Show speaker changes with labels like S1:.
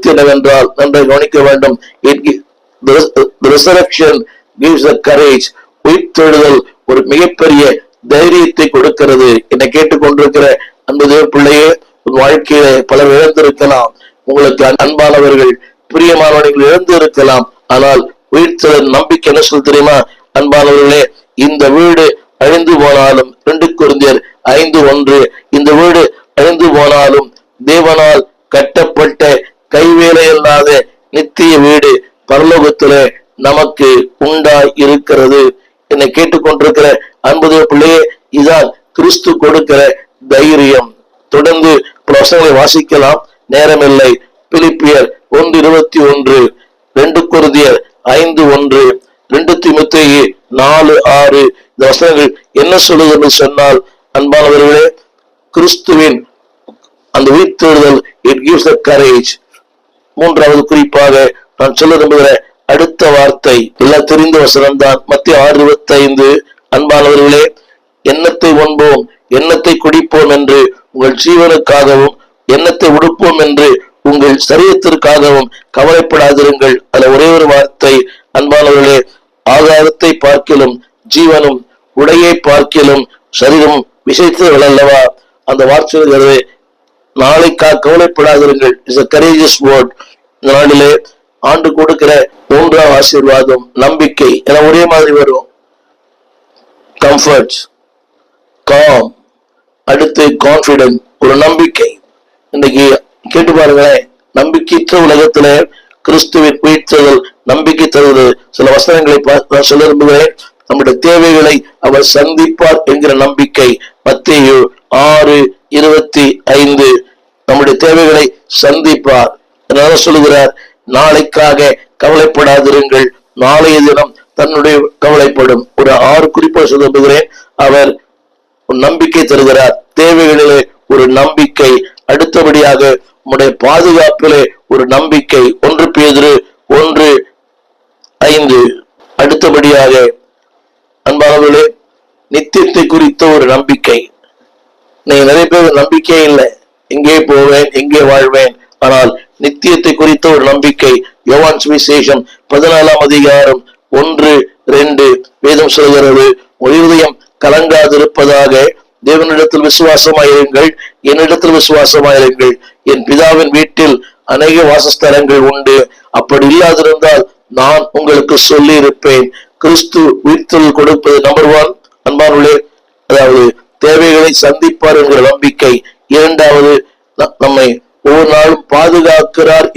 S1: கருத்து என்னவென்றால் நன்றாக கவனிக்க வேண்டும். The resurrection gives the courage. உயிர்த்தெழுதல் ஒரு மிகப்பெரிய தைரியத்தை கொடுக்கிறது. என்னை கேட்டுக்கொண்டிருக்கிற அன்பு தேவ பிள்ளையே, உன் வாழ்க்கையில பலர் இழந்திருக்கலாம். உங்களுக்கு அன்பானவர்கள், பிரியமானவர்கள் இழந்து இருக்கலாம். ஆனால் உயிர்த்தெழுதல் நம்பிக்கை என்ன சொல்ல தெரியுமா அன்பானவர்களே? இந்த வீடு அழிந்து போனாலும் 2 கொரிந்தியர் 5:1, இந்த வீடு அழிந்து போனாலும் தேவனால் கட்டப்பட்ட கைவேலை இல்லாத நித்திய வீடு பரலோகத்திலே நமக்கு உண்டாய் இருக்கிறது. என்னை கேட்டுக்கொண்டிருக்கிற அன்பு தேவ பிள்ளையே, இதான் கிறிஸ்து கொடுக்கிற தைரியம். தொடர்ந்து வசனங்களை வாசிக்கலாம், நேரமில்லை. பிலிப்பியர் 1:21, 2 கொரிந்தியர் 5:1, 2 தீமோத்தேயு 4:6. இந்த வசனங்கள் என்ன சொல்லுது என்று சொன்னால் அன்பானவர்களே, கிறிஸ்துவின் அந்த உயிர்த்தெழுதல் it gives the courage. மூன்றாவது குறிப்பாக நான் சொல்ல விரும்புகிற அடுத்த வார்த்தை எல்லாம் தெரிந்த வசனம் தான், மத்தேயு 6:25. அன்பானவர்களே, எண்ணத்தை உண்போம் எண்ணத்தை குடிப்போம் என்று உங்கள் ஜீவனுக்காகவும் எண்ணத்தை உடுப்போம் என்று உங்கள் சரீரத்திற்காகவும் கவலைப்படாதிருங்கள். அதுல ஒரே ஒரு வார்த்தை அன்பானவர்களே, ஆகாரத்தை பார்க்கிலும் ஜீவனும் உடையை பார்க்கிலும் சரீரம் விசைத்தவர்கள் அல்லவா. அந்த வார்த்தை நாளைக்காக கவலைப்படாதிருங்கள். It's a courageous word. இந்த நாளிலே ஆண்டு கொடுக்கிற 3ஆம் ஆசீர்வாதம் நம்பிக்கை. என ஒரே மாதிரி வரும். கம்ஃபர்ட், காம், அடுத்து கான்பிடன்ட், ஒரு நம்பிக்கை. இன்னைக்கு கேட்டு பாருங்களேன், நம்பிக்கையற்ற உலகத்துல கிறிஸ்துவின் உயிர்த்தெழுதல் நம்பிக்கை தருவது. சில வசனங்களை நான் சொல்ல விரும்புகிறேன். நம்முடைய தேவைகளை அவர் சந்திப்பார் என்கிற நம்பிக்கை. மத்தேயு 6:25, நம்முடைய தேவைகளை சந்திப்பார். அதனால சொல்லுகிறார், நாளைக்காக கவலைப்படாதிருங்கள், நாளைய தினம் தன்னுடைய கவலைப்படும். ஒரு 6 குறிப்பாக சொல்ல விரும்புகிறேன். அவர் நம்பிக்கை தருகிறார், தேவைகளிலே ஒரு நம்பிக்கை. அடுத்தபடியாக உம்முடைய பாதுகாப்பிலே ஒரு நம்பிக்கை. 1 பேதுரு 1:5. அடுத்தபடியாக அன்பானவர்களே, நித்தியத்தை குறித்த ஒரு நம்பிக்கை. நீங்க நிறைய பேர் நம்பிக்கையே இல்லை, எங்கே போவேன் எங்கே வாழ்வேன், ஆனால் நித்தியத்தை குறித்த ஒரு நம்பிக்கை. யோவான் சுவிசேஷம் 14ஆம் அதிகாரம் 1-2 வேதம் சொல்கிறது, உங்கள் இருதயம் கலங்காதிருப்பதாக தேவனிடத்தில் விசுவாசமாயிருங்கள், என்னிடத்தில் விசுவாசமாயிருங்கள். என் பிதாவின் வீட்டில் அநேக வாசஸ்தலங்கள் உண்டு, அப்படி இல்லாதிருந்தால் நான் உங்களுக்கு சொல்லி இருப்பேன். கிறிஸ்து உயிர்த்தெழுதல் கொடுப்பது நம்பர் 1 அன்பானவர்களே. அதாவது தேவைகளை சந்திப்பார் என்கிற நம்பிக்கை. இரண்டாவது, நம்மை ஒவ்வொரு நாளும் பாதுகாக்கிறார்